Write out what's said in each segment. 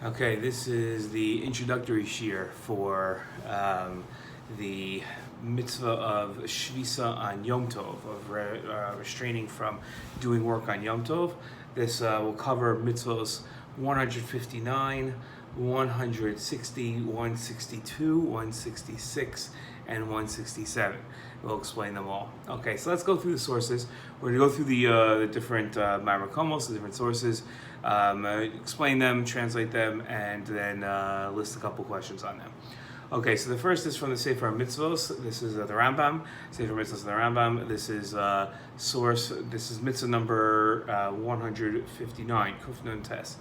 Okay, this is the introductory shiur for the mitzvah of shvisah on Yom Tov, of restraining from doing work on Yom Tov. This will cover mitzvos 159, 160, 162, 166, and 167. We'll explain them all. Okay, so let's go through the sources. We're going to go through the different ma'amakomos, the different sources, explain them, translate them, and then list a couple questions on them. Okay, so the first is from the Sefer Mitzvos. This is the Rambam, Sefer Mitzvos of the Rambam. This is source. This is mitzvah number 159, Kufnun Tes.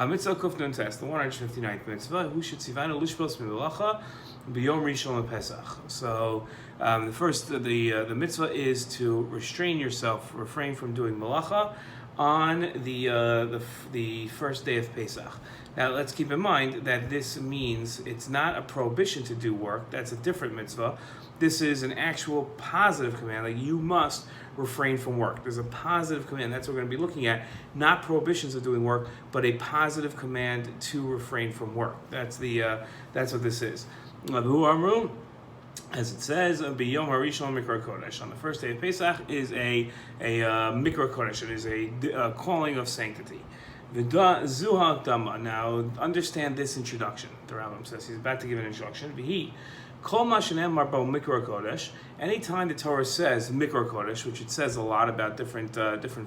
Mitzvah Kufnun Tes, the 159th mitzvah. Who should sivana lishbos melachah b'yom rishon lePesach. So the first, the mitzvah is to restrain yourself, refrain from doing melachah on the first day of Pesach. Now let's keep in mind that this means it's not a prohibition to do work. That's a different mitzvah. This is an actual positive command, like you must refrain from work. There's a positive command. That's what we're going to be looking at. Not prohibitions of doing work, but a positive command to refrain from work. That's what this is. As it says, B'yom harishon mikra kodesh, on the first day of Pesach is a mikra kodesh. It is a calling of sanctity. V'da zuha dama. Now understand this introduction. The Rambam says he's about to give an introduction. V'hi kol ma shenemar bo mikra kodesh. Anytime the Torah says mikra kodesh, which it says a lot about different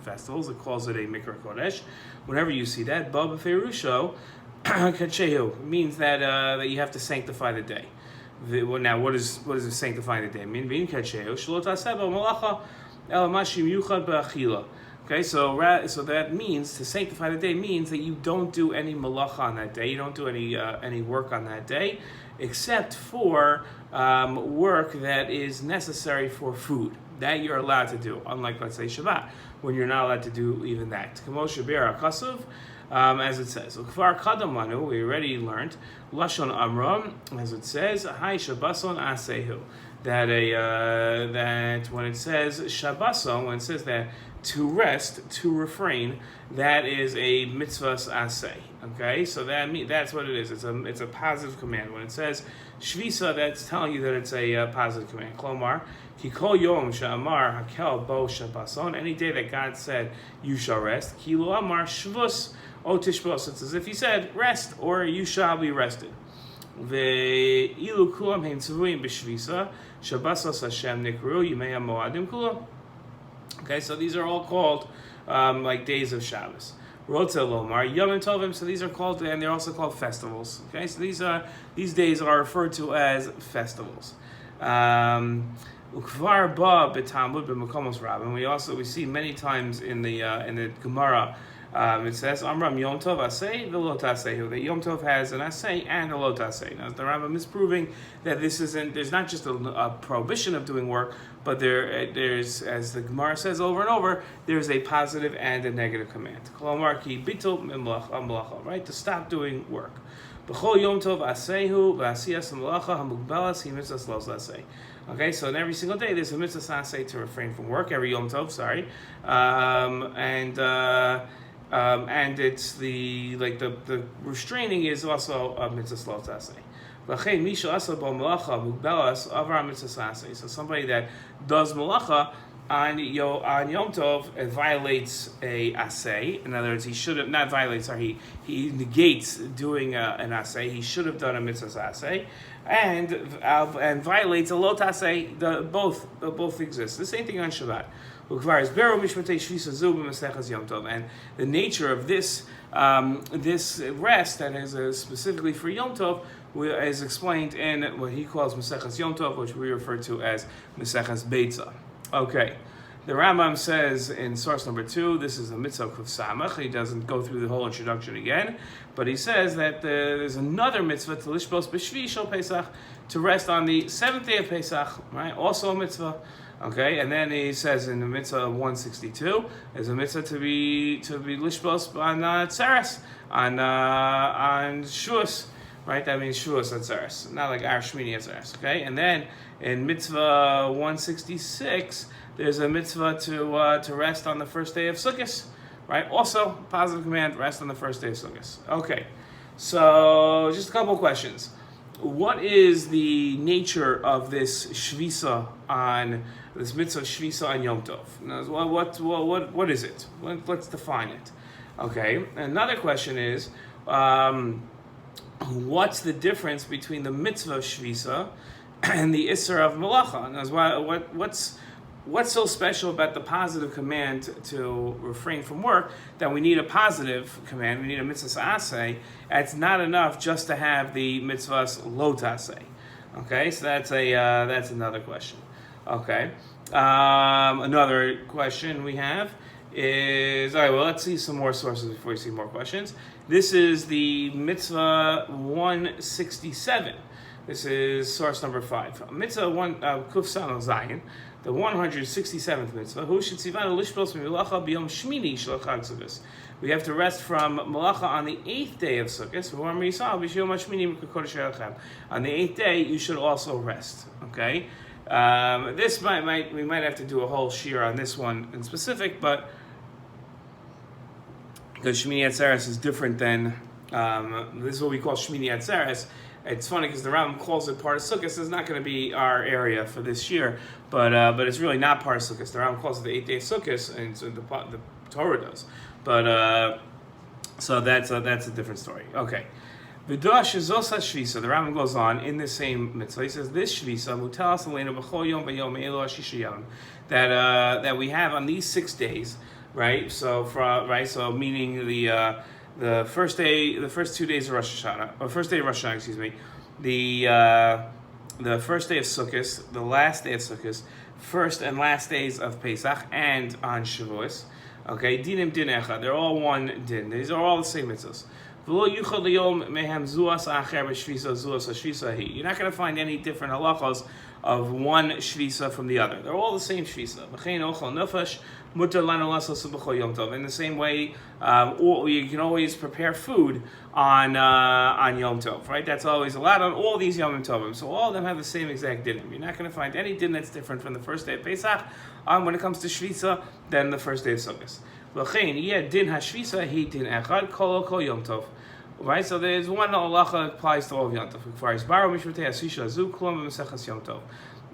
festivals, it calls it a mikra kodesh. Whenever you see that, ba b'ferusho kachehu, means that you have to sanctify the day. Now, what does sanctifying the day mean? Okay, so that means to sanctify the day means that you don't do any melachah on that day. You don't do any work on that day, except for work that is necessary for food. That you're allowed to do, unlike, let's say, Shabbat, when you're not allowed to do even that. As it says, we already learned Lashon Amram, as it says, Hai Shabbason Asehu. That when it says Shabbason, when it says that to rest, to refrain, that is a mitzvos aseh. Okay, so that's what it is. It's a positive command. When it says shvisah, that's telling you that it's a positive command. Klomar, ki kol yom she'amar hakel bo Shabbason. Any day that God said you shall rest, ki lo amar shvus o tishbos. It's as if He said rest or you shall be rested. Ve'ilu kulam hein tzuvuim b'shvisah Shabbasos Hashem nikru yimei hamoadim kulam. Okay, so these are all called like days of Shabbos. Rotze lomar Yom Tovim. So these are called, and they're also called festivals. Okay, so these days are referred to as festivals. Ukvar ba b'tamud b'makomos Rambam. We see many times in the Gemara. It says Amram Yom Tov Aseh v'lo Tasehu, that Yom Tov has an Aseh and a lo Taseh. Now the Rambam is proving that there's not just a prohibition of doing work, but there's, as the Gemara says over and over, there's a positive and a negative command. Kolomar ki bitul melacha, right, to stop doing work. B'chol Yom Tov Asehu v'asiyas melacha hamugbalas hi mitzvos lo Aseh. Okay, so in every single day there's a mitzvah aseh to refrain from work. Every Yom Tov, and it's the restraining is also a mitzvah taseh. So somebody that does malacha on Yom Tov, it violates a aseh. In other words, he should have not violates. He negates doing an aseh. He should have done a mitzvah aseh, and violates a lot aseh. Both exist. The same thing on Shabbat. And the nature of this rest that is specifically for Yom Tov is explained in what he calls Maseches Yom Tov, which we refer to as Maseches Beitza. Okay, the Rambam says in source number 2, this is a mitzvah kuf samach. He doesn't go through the whole introduction again, but he says that there's another mitzvah to lishbos b'shvi shel Pesach, to rest on the 7th day of Pesach, right? Also a mitzvah. Okay, and then he says in the mitzvah 162, there's a mitzvah to be lishbos on tzeres, on shus, right? That means shus at tzeres, not like our shmini at tzeres. Okay, and then in mitzvah 166, there's a mitzvah to rest on the first day of Sukkot, right? Also positive command, rest on the first day of Sukkot. Okay, So, just a couple of questions. What is the nature of this shvisah on this mitzvah shvisah on Yom Tov? Now, what is it? Let's define it. Okay. Another question is, what's the difference between the mitzvah of shvisah and the Isser of melachah? What's so special about the positive command to refrain from work that we need a positive command? We need a mitzvah asay. It's not enough just to have the mitzvahs lo tasay. Okay, so that's another question. Okay, another question we have is, all right, well, let's see some more sources before we see more questions. This is the mitzvah 167. This is source number 5. Mitzvah 1 Kuf Samel Zayin, the 167th mitzvah. Hu shetzivanu lishpos mi'melacha b'yom shmini shel Chag Sukkos. We have to rest from melacha on the 8th day of Sukkot. On the 8th day, you should also rest. Okay, this we might have to do a whole shiur on this one in specific, but because Shmini Atzeres is different than this is what we call Shmini Atzeres. It's funny because the Rambam calls it part of Sukkot. It's not going to be our area for this year, but it's really not part of Sukkot. The Rambam calls it the 8th day of Sukkot, and so the Torah does. But so that's a different story. Okay. V'dosh zosa shvisah. The Rambam goes on in the same mitzvah. He says this shvisah mutalas aleinu b'chol yom v'yom elo hashisha yom that we have on these 6 days, right? So so meaning the first 2 days of Rosh Hashanah, or first day of Rosh Hashanah, excuse me, the first day of Sukkot, the last day of Sukkot, first and last days of Pesach, and on Shavuos. Okay, dinim din echad. They're all one din. These are all the same mitzvos. You're not going to find any different halachos of one shvisah from the other. They're all the same shvisah. In the same way, you can always prepare food on Yom Tov, right? That's always allowed on all these Yom Tovim. So all of them have the same exact dinim. You're not going to find any din that's different from the first day of Pesach when it comes to shvisah than the first day of Sukkot. Right, so there's one halacha applies to all of Yom Tov.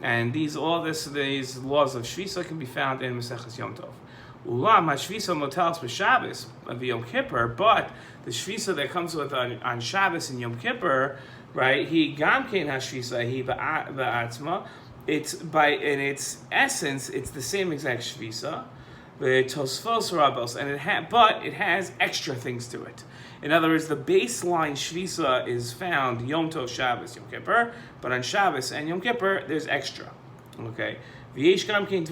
And these laws of shvisah can be found in Maseches Yom Tov. But the shvisah that comes with on Shabbos and Yom Kippur, right? He gamkein hashvisah he ba'atzma. It's in its essence, it's the same exact shvisah. The tosfos rabos, but it has extra things to it. In other words, the baseline shvisah is found Yom Tov, Shabbos, Yom Kippur, but on Shabbos and Yom Kippur, there's extra. Okay. We also find things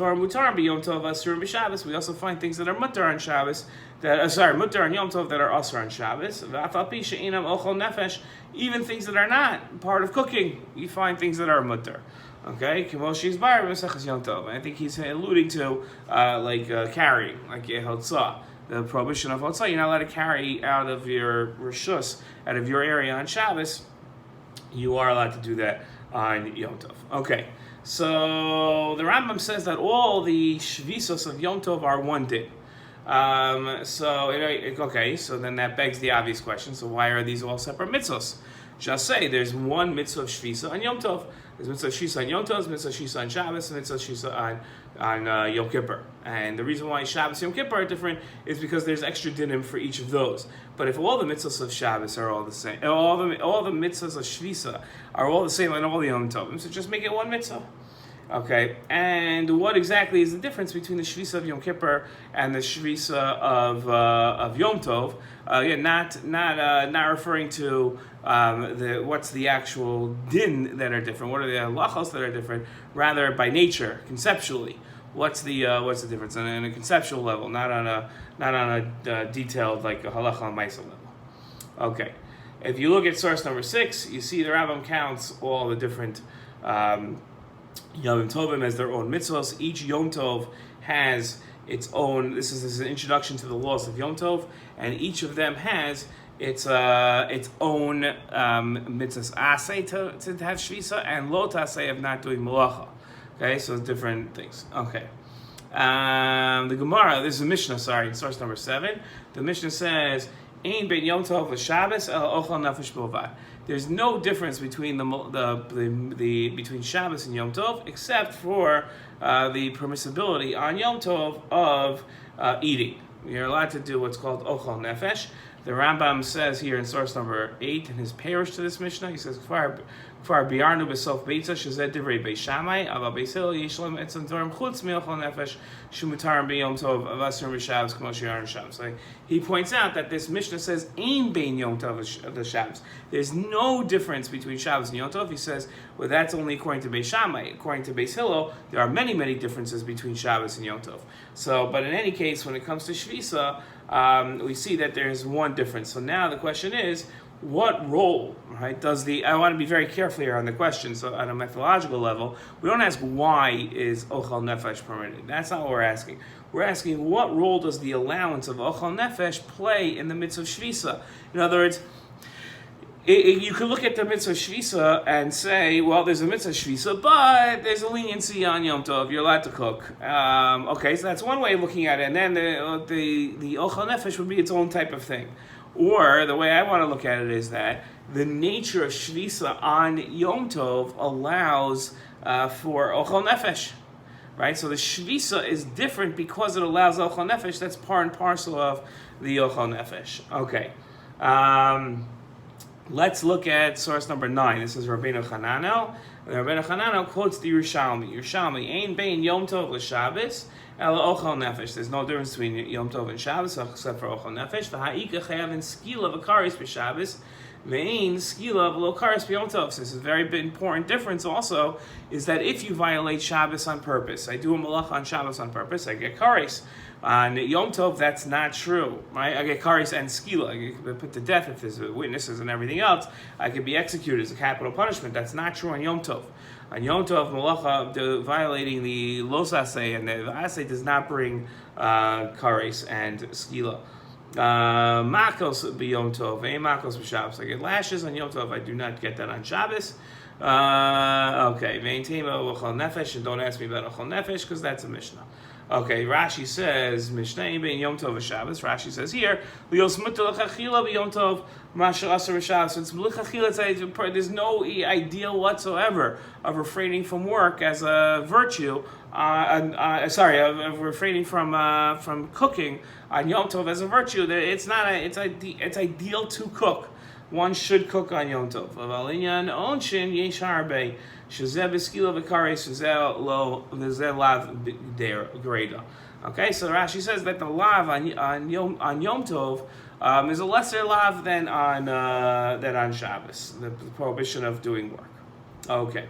that are mutar on Shabbos, mutar on Yom Tov that are asur on Shabbos. Even things that are not part of cooking, you find things that are mutar. Okay, I think he's alluding to carrying, like hotzah. The prohibition of hotzah, you're not allowed to carry out of your rishus, out of your area on Shabbos. You are allowed to do that on Yom Tov. Okay, so the Rambam says that all the shvisos of Yom Tov are one din. So then that begs the obvious question. So why are these all separate mitzvos? Just say there's one mitzvah of shvisah on Yom Tov. There's mitzvah shvisah on Yom Tov, mitzvah shvisah on Shabbos, and mitzvah shvisah on Yom Kippur. And the reason why Shabbos and Yom Kippur are different is because there's extra dinim for each of those. But if all the mitzvahs of Shabbos are all the same, all the mitzvahs of shvisah are all the same on all the Yom Tovim, so just make it one mitzvah. Okay, and what exactly is the difference between the shvisah of Yom Kippur and the shvisah of Yom Tov? Not referring to what's the actual din that are different. What are the halachos that are different? Rather, by nature, conceptually, what's the difference? On a conceptual level, not on a detailed like a halacha and ma'aseh level. Okay, if you look at source number 6, you see the Rambam counts all the different Yom Tovim as their own mitzvos. Each Yom Tov has its own. This is an introduction to the laws of Yom Tov, and each of them has its own mitzvahs asay to have shvisah and lo tasay of not doing melachah. Okay, so different things. Okay, the Gemara. This is a Mishnah. Sorry, source number 7. The Mishnah says Ein ben Yom Tov v'Shabbos el ochal nefesh bilvad. There's no difference between between Shabbos and Yom Tov except for the permissibility on Yom Tov of eating. You're allowed to do what's called Okhal Nefesh. The Rambam says here in source number 8 in his parish to this Mishnah, he says, Kfar biarnu b'sof beitza shezed divrei Beis Shammai, aval Beis Hillel yesh lem etzem dvarim chutz mi'ochal nefesh shumutarim b'yom tov avasur b'Shabbos k'mo she'yaron Shabbos. So he points out that this Mishnah says ein bein Yom Tov the Shabbos. There's no difference between Shabbos and Yom Tov. He says, well, that's only according to Beis Shammai. According to Beis Hillel, there are many, many differences between Shabbos and Yom Tov. So, but in any case, when it comes to shvisah, we see that there's one difference. So now the question is, what role, right, I want to be very careful here on the question, so on a methodological level, we don't ask why is Ochal Nefesh permitted. That's not what we're asking. We're asking what role does the allowance of Ochal Nefesh play in the mitzvah of shvisah? In other words, you can look at the mitzvah shvisah and say, well, there's a mitzvah shvisah, but there's a leniency on Yom Tov. You're allowed to cook. Okay, so that's one way of looking at it. And then the ochal nefesh would be its own type of thing. Or the way I want to look at it is that the nature of shvisah on Yom Tov allows for ochal nefesh. Right? So the shvisah is different because it allows ochal nefesh. That's part and parcel of the ochal nefesh. Okay. Let's look at source number 9. This is Rabbeinu Chananel. Rabbeinu Chananel quotes the Yerushalmi. Ein bein Yom Tov l'Shabbos ela ochal nefesh. There's no difference between Yom Tov and Shabbos except for ochal nefesh. V'ha'ika chayavin skila v'karis b'Shabbos. Ve'ein skila v'lo karis b'Yom Tov. So this is a very important difference also, is that if you violate Shabbos on purpose, I do a melachah on Shabbos on purpose, I get karis. On Yom Tov, that's not true, right? I get karis and skila. I get put to death if there's witnesses and everything else. I could be executed as a capital punishment. That's not true on Yom Tov. On Yom Tov, malacha, violating the los asay, and the asay does not bring karis and skila. Makos b'Yom Tov, makos b'Shabbos. I get lashes on Yom Tov. I do not get that on Shabbos. Okay, maintain ochal nefesh, and don't ask me about ochal nefesh because that's a Mishnah. Okay, Rashi says Mishnah bein Yom Tov Shabbos. Rashi says here, lios mutar l'chachila b'Yom Tov masher asur b'Shabbos. So it's l'chachila. There's no ideal whatsoever of refraining from work as a virtue. Of refraining from cooking on Yom Tov as a virtue. It's not. It's ideal to cook. One should cook on Yom Tov. Avalinyan onshin yesh harbe. Shezeh b'skila v'kares shezeh lo v'zeh lav greda. Okay, so Rashi says that the lav on Yom Tov is a lesser lav than on Shabbos. The prohibition of doing work. Okay,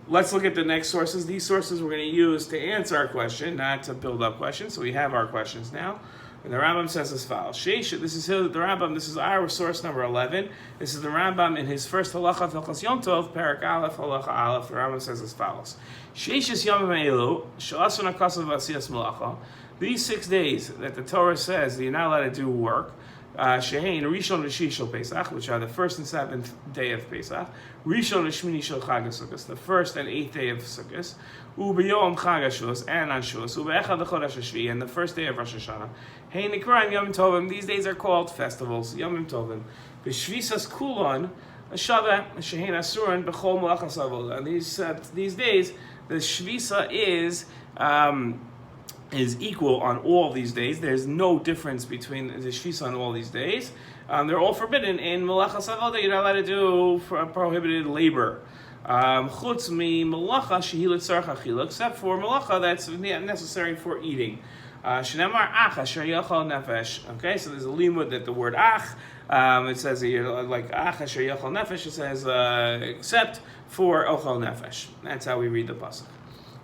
let's look at the next sources. These sources we're going to use to answer our question, not to build up questions. So we have our questions now. And the Rambam says as follows. This is the Rambam. This is our source number 11. This is the Rambam in his first halacha Hilchos Yom Tov, Perak Aleph, halacha Aleph. The Rambam says as follows. Sheishis yomim elu she'asun hakasav v'asiyas melacha. These 6 days that the Torah says that you're not allowed to do work, shehein Rishon v'Shish shel Pesach, which are the first and seventh day of Pesach, Rishon v'Shmini shel Chag HaSukkos, the first and eighth day of Sukkos, u'b'yom Chag HaShus, and on Shus, u'be'echad l'chodesh HaShvi, and the first day of Rosh Hashanah. Hey Nikraim Yom Tovim. These days are called festivals. Yom Tovim. B'shvisas kulon shava shehein asurin b'chol melachas avoda. And these days, the shvisah is equal on all these days. There's no difference between the shvisah on all these days. They're all forbidden in melachas avoda. You're not allowed to do prohibited labor. Chutz mi melacha shehilat tzarich achila, except for melacha that's necessary for eating. Shnamar ach asher yachal nefesh. Okay, so there's a limud that the word ach, it says like ach asher yachal nefesh. It says except for ochal nefesh. That's how we read the pasuk.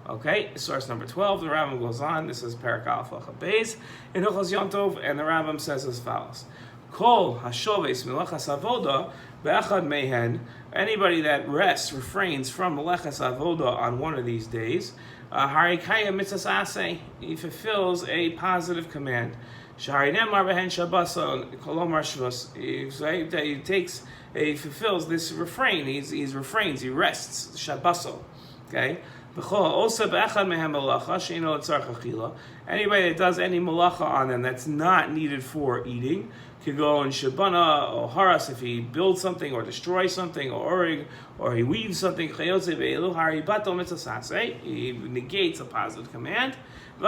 Okay, source number 12. The Rambam goes on. This is Perak Aleph Halacha Beis in Hilchos Yom Tov, and the Rambam says as follows: Kol hashoves melachas avoda be'achad mehen. Anybody that refrains from melachas avoda on one of these days. Harikaya mitzvos asay, he fulfills a positive command. Sharinamar behen shabasa kolomar shvus. He fulfills this refrain. He refrains. He rests. Shabaso. Okay. Anybody that does any malacha on them that's not needed for eating, Kigon Shabana or Haras, if he builds something or destroys something or Orig, or he weaves something, he negates a positive command. And he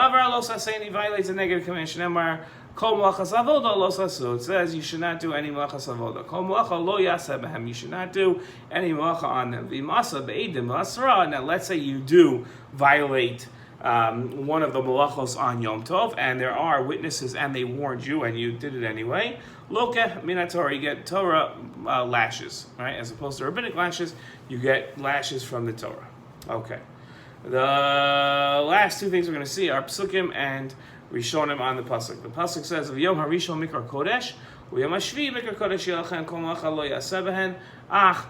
violates a negative command. It says you should not do any melachas avoda. You should not do any melacha on them. Now let's say you do violate one of the melachos on Yom Tov, and there are witnesses, and they warned you, and you did it anyway. Loka min Torah, you get Torah lashes, right? As opposed to rabbinic lashes, you get lashes from the Torah. Okay. The last two things we're going to see are psukim and rishonim on the pasuk. The pasuk says, "V'yom harishon mikra kodesh, v'yom hashvi mikra kodesh yalchen kol malacha lo yaseh behen, ach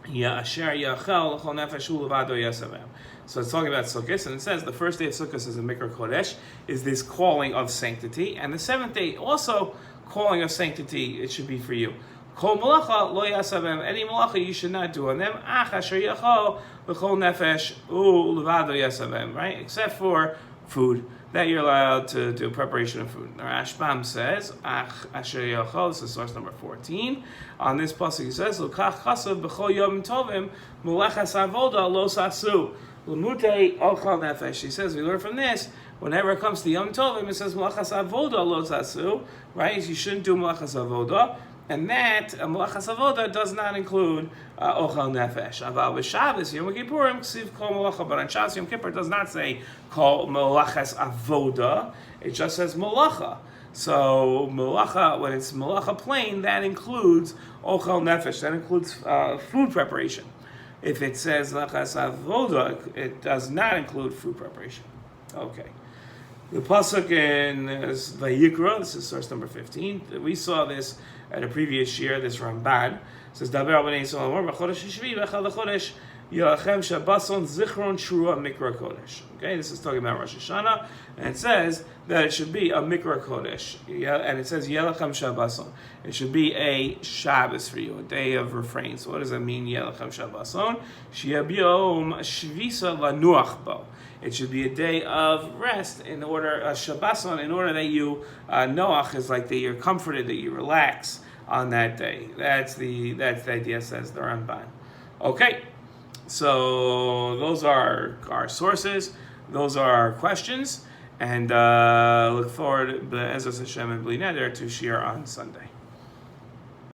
ya'asher yachel l'chol nefesh hu levado yaseh behen." So it's talking about Sukkot, and it says the first day of Sukkot is a Mikra Kodesh, is this calling of sanctity, and the seventh day also calling of sanctity, it should be for you. Kol malacha lo yaseh, any malacha you should not do on them, ach asher yachol l'chol nefesh hu levado yaseh, right? Except for food, that you're allowed to do preparation of food. The Rambam says, ach asher yachol, this is source number 14. On this pasuk he says, l'kach chasav b'chol yom tovim melachas avoda lo sasu. L'mutei okhal nefesh. He says, we learn from this, whenever it comes to Yom Tovim, it says, melachas avoda lo tasu, right? You shouldn't do melachas avoda, and that, melachas avoda, does not include okhal nefesh. Aval b'Shabbos, Yom Kippurim, ksiv kol melacha, but on Shabbos, Yom Kippur, does not say kol melachas avoda, it just says melacha. So, melacha, when it's melacha plain, that includes okhal nefesh, that includes food preparation. If it says melachas avoda, it does not include food preparation. Okay. The pasuk in Vayikra, this is source number 15. We saw this at a previous year. This Rambam says, "Daber al bnei Yisrael b'chodesh Shvi b'echad chodesh yalachem shabason zichron shura mikra kodesh." Okay, this is talking about Rosh Hashanah, and it says that it should be a mikra kodesh, and it says yalachem shabason. It should be a Shabbos for you, a day of refrain. So what does that mean? Yalachem shabason sheyabiyom shvisah lanuach bo. It should be a day of rest in order, Shabbaton, in order that you, Noach is like that you're comforted, that you relax on that day. That's the idea, says the Rambam. Okay, so those are our sources, those are our questions, and look forward, Be'ezras Hashem and Bli Neder, to Shiur on Sunday.